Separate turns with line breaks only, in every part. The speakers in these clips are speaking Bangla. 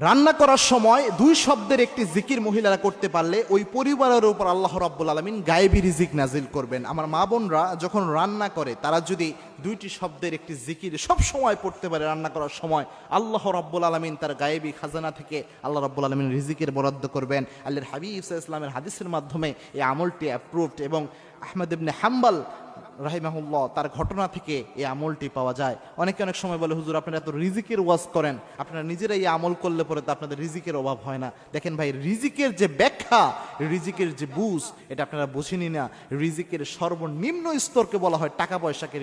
রান্না করার সময় দুই শব্দের একটি জিকির মহিলারা করতে পারলে ওই পরিবারের উপর আল্লাহ রাব্বুল আলামিন গায়েবী রিজিক নাজিল করবেন। আমার মা বোনরা যখন রান্না করে তারা যদি দুইটি শব্দের একটি জিকির সব সময় পড়তে পারে রান্না করার সময়, আল্লাহ রাব্বুল আলামিন তার গায়েবী খাজানা থেকে আল্লাহ রাব্বুল আলামিন রিজিকের বরাদ্দ করবেন। আল্লাহর হাবিব সাল্লাল্লাহু আলাইহি ওয়াসাল্লামের হাদিসের মাধ্যমে এই আমলটি অ্যাপ্রুভড এবং আহমদ ইবনে হাম্বল রাহিমাহুল্লাহ তার ঘটনা থেকে এই আমলটি পাওয়া যায়। অনেকে অনেক সময় বলে, হুজুর আপনারা এত রিজিকের ওয়াজ করেন, আপনারা নিজেরাই এই আমল করলে পরে তো আপনাদের রিজিকের অভাব হয় না। দেখেন ভাই, রিজিকের যে ব্যাখ্যা, রিজিকের যে বুঝ, এটা আপনারা বুঝেনি না। রিজিকের সর্বনিম্ন স্তরকে বলা হয় টাকা পয়সাকে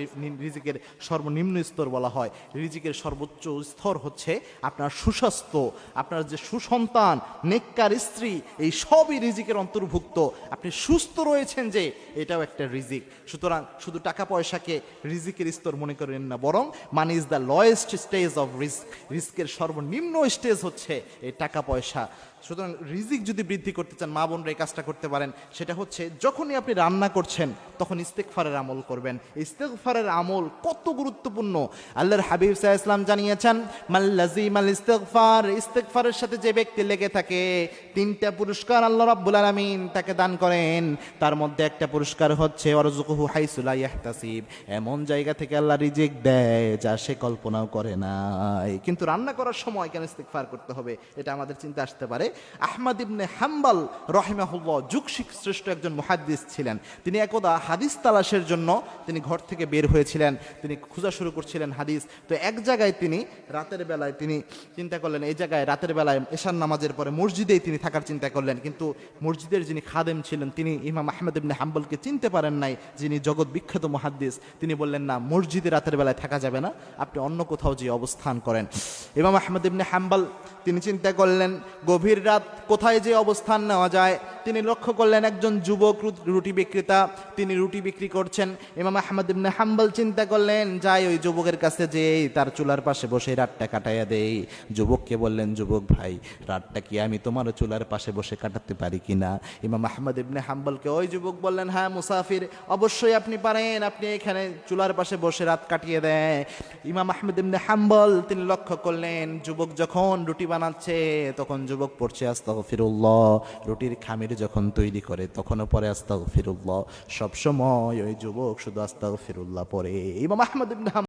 রিজিকের সর্বনিম্ন স্তর বলা হয়। রিজিকের সর্বোচ্চ স্তর হচ্ছে আপনার সুস্বাস্থ্য, আপনার যে সুসন্তান, নেককার স্ত্রী, এই সবই রিজিকের অন্তর্ভুক্ত। আপনি সুস্থ রয়েছেন যে, এটাও একটা রিজিক। সুতরাং শুধু টাকা পয়সাকে রিজিকের স্তর মনে করেন না, বরং money is the lowest stage of risk. রিস্কের সর্বনিম্ন স্টেজ হচ্ছে এই টাকা পয়সা। সুতরাং রিজিক যদি বৃদ্ধি করতে চান, মা বোনরা এই কাজটা করতে পারেন। সেটা হচ্ছে যখনই আপনি রান্না করছেন তখন ইস্তেগফারের আমল করবেন। ইস্তেগফারের আমল কত গুরুত্বপূর্ণ আল্লাহর হাবিব সাল্লাল্লাহু আলাইহি ওয়াসাল্লাম জানিয়েছেন, মাল্লাজিমাল ইস্তেগফার, ইস্তেগফারের সাথে যে ব্যক্তি লেগে থাকে, তিনটা পুরস্কার আল্লাহ রাব্বুল আলামিন তাকে দান করেন। তার মধ্যে একটা পুরস্কার হচ্ছে ওয়ারযুকুহু হাইসু লা ইয়াহতাসিব, এমন জায়গা থেকে আল্লাহ রিজিক দেয় যা সে কল্পনাও করে নাই। কিন্তু রান্না করার সময় কেন ইস্তেগফার করতে হবে, এটা আমাদের চিন্তা আসতে পারে। আহমদ ইবনে হাম্বল রাহিমাহুল্লাহ যুগ শ্রেষ্ঠ একজন মুহাদ্দিস ছিলেন। তিনি একদা হাদিস তালাশের জন্য তিনি ঘর থেকে বের হয়েছিলেন, তিনি খোঁজা শুরু করছিলেন হাদিস। তো এক জায়গায় তিনি রাতের বেলায় তিনি চিন্তা করলেন, এই জায়গায় রাতের বেলায় এশার নামাজের পরে মসজিদেই তিনি থাকার চিন্তা করলেন। কিন্তু মসজিদের যিনি খাদেম ছিলেন, তিনি ইমাম আহমদ ইবনে হাম্বলকে চিনতে পারেন নাই, যিনি জগৎ বিখ্যাত মুহাদ্দিস। তিনি বললেন, না, মসজিদে রাতের বেলায় থাকা যাবে না, আপনি অন্য কোথাও যে অবস্থান করেন। ইমাম আহমদ ইবনে হাম্বল তিনি চিন্তা করলেন, গভীর রাত কোথায় যে অবস্থান নেওয়া যায়। তিনি লক্ষ্য করলেন একজন যুবক রুটি বিক্রেতা, তিনি রুটি বিক্রি করছেন। ইমাম আহমদ ইবনে হাম্বল চিন্তা করলেন, যাই ওই যুবকের কাছে যে তার চুলার পাশে বসে রাতটা কাটাইয়া দেই। যুবককে বললেন, যুবক ভাই, রাতটা কি আমি তোমার চুলার পাশে বসে কাটাতে পারি কিনা? ইমাম আহমদ ইবনে হাম্বলকে ওই যুবক বললেন, হ্যাঁ মুসাফির, অবশ্যই আপনি পারেন, আপনি এখানে চুলার পাশে বসে রাত কাটিয়ে দেয়। ইমাম আহমদ ইবনে হাম্বল তিনি লক্ষ্য করলেন, যুবক যখন রুটি বানাচ্ছে তখন যুবক পড়ছে আস্তাগফিরুল্লাহ, রুটির খামির যখন তৈরি করে তখনও পরে আস্তাগফিরুল্লাহ। সবসময় ওই যুবক শুধু আস্তাগফিরুল্লাহ পড়ে। ইমাম আহমদ ইবনে